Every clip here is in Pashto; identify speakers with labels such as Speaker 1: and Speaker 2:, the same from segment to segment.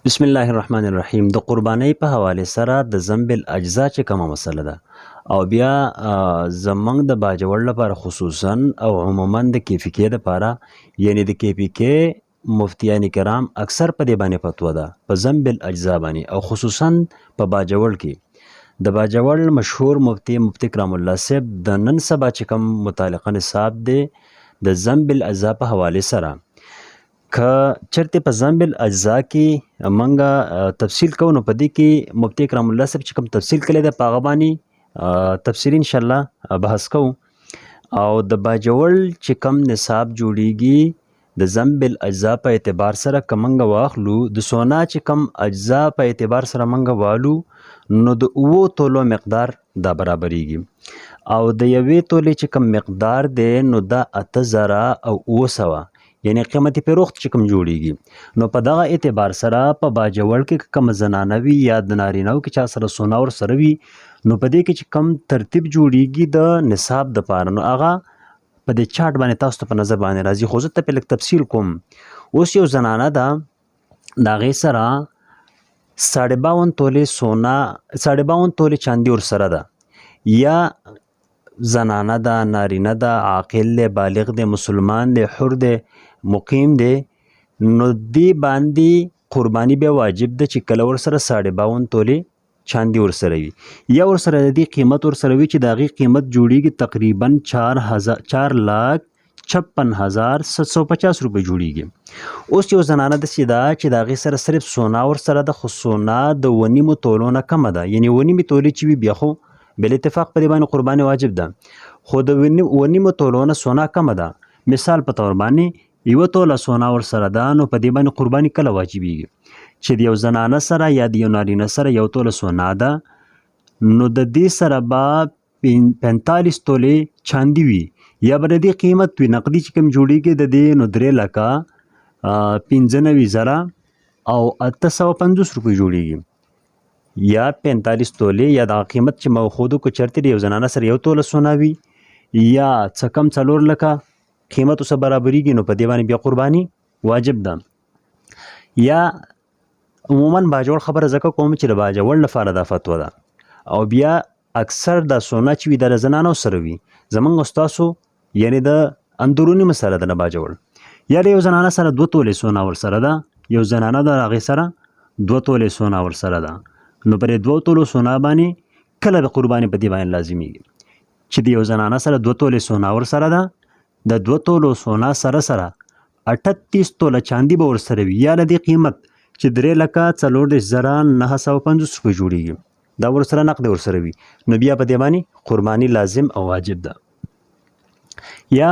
Speaker 1: بسم الله الرحمن الرحیم. د قربانۍ په حواله سره د ذنب الاجزا چې کومه مسله ده او بیا زمنګ د باجوړ لپاره خصوصا او عموما د KPK لپاره یعنی د KPK مفتیان کرام اکثر په دې باندې فتوا ده په ذنب الاجزا باندې او خصوصا په باجوړ کې د باجوړ مشهور مفتی کرام الله صاحب د نن سبا چې کوم متعلقه نصاب دی د ذنب الاجزا په حواله سره که چرته په ذنب الاجزا کې منګه تفصیل کوو نو په دې کې مفتی کرام الله صاحب چې کوم تفصیل کړی دی په هغه باندې تفصیل ان شاء الله بحث کوو. او د باجوړ چې کوم نصاب جوړیږي د ذنب الاجزا په اعتبار سره که منګه واخلو د سونا چې کوم اجزا په اعتبار سره منګه والو نو د 9 تولو مقدار دا برابرېږي او د یوې تولې چې کوم مقدار دی نو دا 8000 او 900 یعنی قیمتي پیروخت چې کوم جوړیږي نو په دغه اعتبار سره په باجوړ کې کوم زنانه وي یا د نارینه‌و کې چا سره سونا ور سره وي نو په دې کې چې کوم ترتیب جوړیږي د نصاب د پاره نو هغه په دې چارت باندې تاسو ته په نظر باندې راځي. خو زه ته په لږ تفصیل کوم. اوس یو زنانه ده د هغې سره 52 تولې سونا 52 تولې چاندي ور سره ده یا زنانه ده نارینه ده عاقل دی بالغ دی مسلمان دی حر دی مقیم دی نو دی باندې قربانی بیا واجب ده چې کله ور سره 52 تولې چاندي ور سره وي یا ور سره د دې قیمت ور سره وي چې د هغې قیمت جوړیږي تقریبا 4,56,750 روپۍ جوړیږي. اوس یو زنانه داسې ده چې د هغې سره صرف سونا ور سره ده خو سونا د 9.5 تولو نه کمه ده یعنی 9.5 تولې چې وي بیا خو بل اتفاق په دې باندې قرباني واجب ده خو د 9.5 تولو نه سونا کمه ده. مثال په تور باندې یو توله سونا ور سره ده نو په دې باندې قرباني کله واجبېږي چې د یو زنانه سره یا د یو نارینه سره یو توله سونا ده نو د دې سره به 45 تولې چاندي وي یا به د دې قیمت وي نقدي چې کوم جوړیږي د دې نو 3,95,000 او 850 روپۍ جوړیږي یا 45 تولې یا د قیمت چې موخودو کو چرته د یو زنانه سره یو توله سونا وي یا څه کم 4 لکه قیمت اوسه برابرېږي نو په دې باندې بیا قرباني واجب ده. یا عموما باجوړ خبره ځکه کوم چې د باجوړ لپاره دا فتوا ده او بیا اکثر د سونا چې وي د زنانو سره وي زمونږ استاسو یعنی د اندرونی مسله ده نه باجوړ یا د یو زنانه سره 2 تولې سونا ور سره ده یو زنانه د هغې سره 2 تولې سونا ور سره ده نو پر 2 تولو سونا باندې کله د قرباني په دې باندې لازمي چې د یو زنانه سره 2 تولې سونا ور سره ده د 2 تولو سونا سره 38 توله چاندي به ور سره وي یا د دې قیمت چې 3,94,950 روپۍ جوړیږي دا ور سره نقد ور سره وي نو بیا په دې باندې قرباني لازم او واجب ده. یا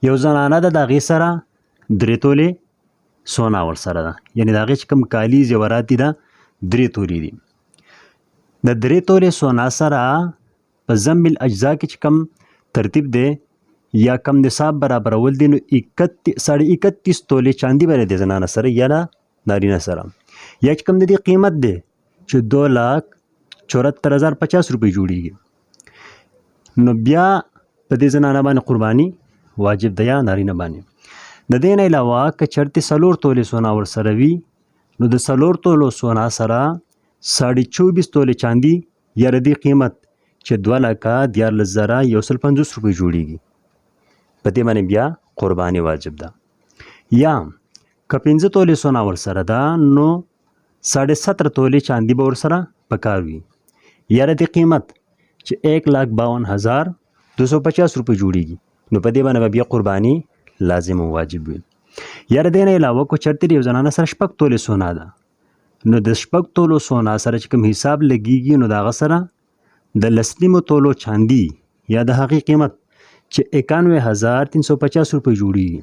Speaker 1: یو زنانه ده د هغې سره 3 تولې سونا ور سره ده یعنی د هغې چې کوم کالي زیورات دي دا 3 تولې دي د 3 تولې سونا سره په ذنب الاجزا کې چې کوم ترتیب دی یا کم نصاب برابرول دي نو 31 تولې چاندي به د زنانه سره یا نارینه سره یا چې کوم د دې قیمت دی چې 2,74,050 روپۍ جوړیږي نو بیا په دې زنانه باندې قرباني واجب ده یا نارینه باندې. د دې نه علاوه که چرته 4 تولې سونا ور سره وي نو د 4 تولو سونا سره 24 تولې چاندي یا د دې قیمت چې 2,14,150 روپۍ جوړیږي په دې باندې بیا قرباني واجب ده. یا که 5 تولې سونا ور سره ده نو 17.5 تولې چاندي به ور سره پکار وي یا د دې قیمت چې 1,52,250 روپۍ جوړیږي نو په دې باندې بیا قرباني لازم او واجب وي. یا د دې نه علاوه کو چرته یو زنانه سره 6 تولې سونا ده نو د 6 تولو سونا سره چې کوم حساب لګیږي نو دا سره د 10 تولو چاندي یا د هغې قیمت چې 91,350 روپۍ جوړیږي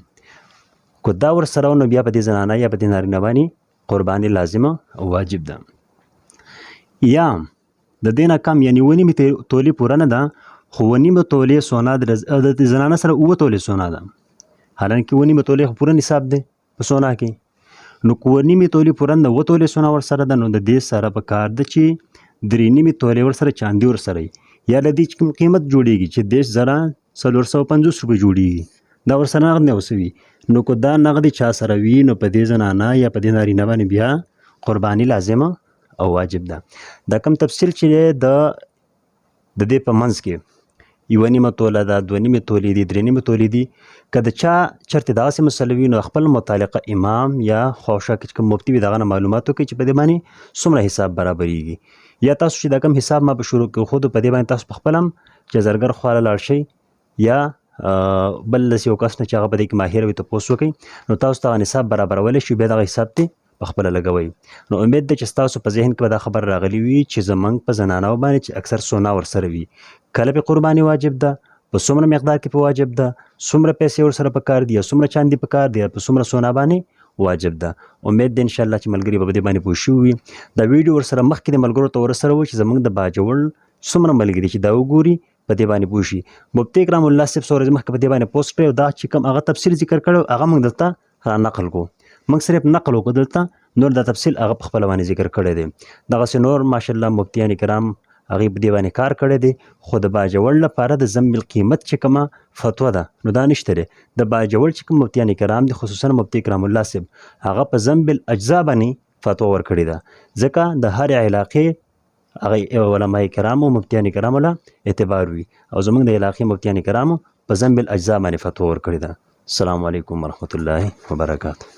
Speaker 1: کو دا ور سره نو بیا په دې زنانه یا په دې نارینه باندې قرباني لازمه او واجب ده. یا د دې نه کم یعنی 9.5 تولې پوره نه ده خو 9.5 تولې سونا د زنانه سره 9 تولې سونا ده حالانکه 9.5 تولې پوره نصاب دی په سونا کې نو 9.5 تولې پوره نه 9 تولې سونا ور سره ده نو د دې سره په کار ده چې 3.5 تولې ور سره چاندي ور سره یا د دې قیمت جوړیږي چې 10,450 روپۍ جوړیږي دا ور سره نقد نه وسوي نو کو دا نقد چا سره وي نو په دې زنانه یا په دې نارینه باندې بیا قرباني لازمه او واجب ده. دا کم تفصیل چې د دې په منځ کې یوه نیمه توله ده، دوه نیمې تولې دي، درې نیمې تولې دي، که د چا چېرته دغسې مسله وي نو خپل متعلقه امام یا خواوشا کې چې کوم مفتي وي د هغه نه معلومات وکړي چې په دې باندې څومره حساب برابرېږي. یا تاسو چې دا کوم حساب ما په شروع کې وښودو په دې باندې تاسو پخپله هم چې زرګر خواله لاړ شئ یا بل داسې یو کس نه چې هغه په دې کې ماهر وي تپوس وکړئ نو تاسو ته هغه نصاب برابرولی شي، بیا دغه حساب ته پخپله لګوئ. نو امید ده چې ستاسو په ذهن کې به دا خبر راغلی وي چې زموږ په زنانو باندې چې اکثر سونا ورسره وي کله پې قرباني واجب ده، په څومره مقدار کې په واجب ده، څومره پیسې ورسره پکار دي یا څومره چاندي پکار دي یا په څومره سونا باندې واجب ده. امید ده انشاءالله چې ملګري به په دې باندې پوه شوي وي. دا ویډیو ورسره مخکې د ملګرو ته ورسوئ چې زموږ د باجوړ څومره ملګري چې دا وګوري په دې باندې پوه شي. مفتي کرام الله صاحب څو ورځې مخکې په دې باندې پوسټ کړی او دا چې کوم هغه تفصیل ذکر کړی هغه موږ دلته را نقل کړو، موږ صرف نقل وکړو دلته، نور دا تفصیل هغه په خپله باندې ذکر کړی دی. دغسې نور ماشاءالله مفتیان کرام هغې په دې باندې کار کړی دی، خو د باجوړ لپاره د ذم القیمت چې کومه فتوا ده نو دا نشته دی. د باجوړ چې کوم مفتیان کرام دي خصوصا مفتي کرام الله صاحب هغه په ذم الاجزا باندې فتوا ورکړې ده، ځکه د هرې علاقې هغه علما کرامو مفتیان کرامو له اعتبار وي او زموږ د علاقې مفتیان کرامو په ذم الاجزا باندې فتوا ورکړې ده. السلام علیکم ورحمة الله وبرکاته.